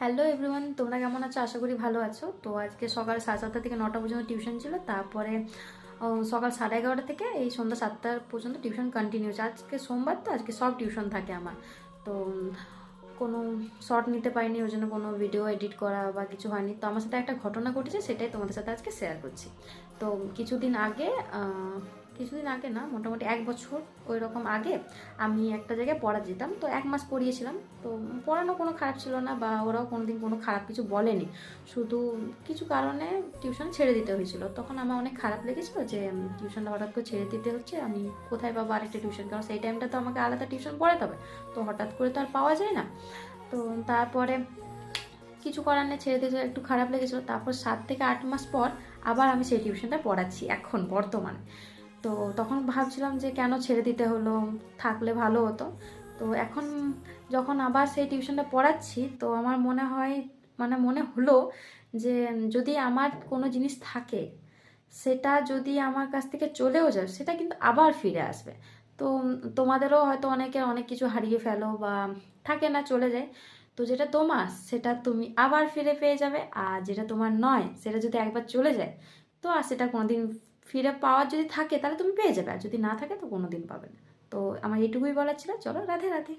Hello everyone, তোমরা কেমন আছো? আশা করি ভালো আছো। তো আজকে সকাল 7:30 থেকে 9টা পর্যন্ত টিউশন ছিল। তারপরে সকাল 11:30 থেকে এই সন্ধ্যা 7টা পর্যন্ত টিউশন কন্টিনিউ হচ্ছে। আজকে সোমবার, তো আজকে সব টিউশন থাকে আমার। তো কোনো শর্ট নিতে পারিনি, ওই জন্য কোনো ভিডিও এডিট করা বা কিছু হয়নি। তো আমার সাথে একটা ঘটনা ঘটেছে, সেটাই তোমাদের সাথে আজকে শেয়ার করছি। তো কিছুদিন আগে, কিছুদিন আগে না, মোটামুটি 1 বছর ওই রকম আগে আমি একটা জায়গায় পড়া যেতাম। তো 1 মাস পড়িয়েছিলাম। তো পড়ানো কোনো খারাপ ছিল না, বা ওরাও কোনোদিন কোনো খারাপ কিছু বলেনি। শুধু কিছু কারণে টিউশন ছেড়ে দিতে হয়েছিল। তখন আমার অনেক খারাপ লেগেছিলো যে টিউশনটা হঠাৎ করে ছেড়ে দিতে হচ্ছে, আমি কোথায় পাবো আরেকটা টিউশন, কারণ সেই টাইমটা তো আমাকে আলাদা টিউশন পড়াতে হবে। তো হঠাৎ করে তো আর পাওয়া যায় না। তো তারপরে কিছু করার নেই, ছেড়ে দিতে একটু খারাপ লেগেছিলো। তারপর 7 থেকে 8 মাস পর আবার আমি সেই টিউশনটা পড়াচ্ছি এখন বর্তমানে। তো তখন ভাবছিলাম যে কেন ছেড়ে দিতে হলো, থাকলে ভালো হতো। তো এখন যখন আবার সেই টিউশনটা পড়াচ্ছি, তো আমার মনে হয়, মানে মনে হলো যে যদি আমার কোনো জিনিস থাকে, সেটা যদি আমার কাছ থেকে চলেও যায়, সেটা কিন্তু আবার ফিরে আসবে। তো তোমাদেরও হয়তো অনেকের অনেক কিছু হারিয়ে ফেলো বা থাকে না, চলে যায়। তো যেটা তোমার সেটা তুমি আবার ফিরে পেয়ে যাবে, আর যেটা তোমার নয় সেটা যদি একবার চলে যায়, তো আর সেটা কোনোদিন ফিরে পাওয়ার যদি থাকে তাহলে তুমি পেয়ে যাবে, আর যদি না থাকে তো কোনোদিন পাবে না। তো আমার এইটুকুই বলার ছিল। চলো, রাধে রাধে।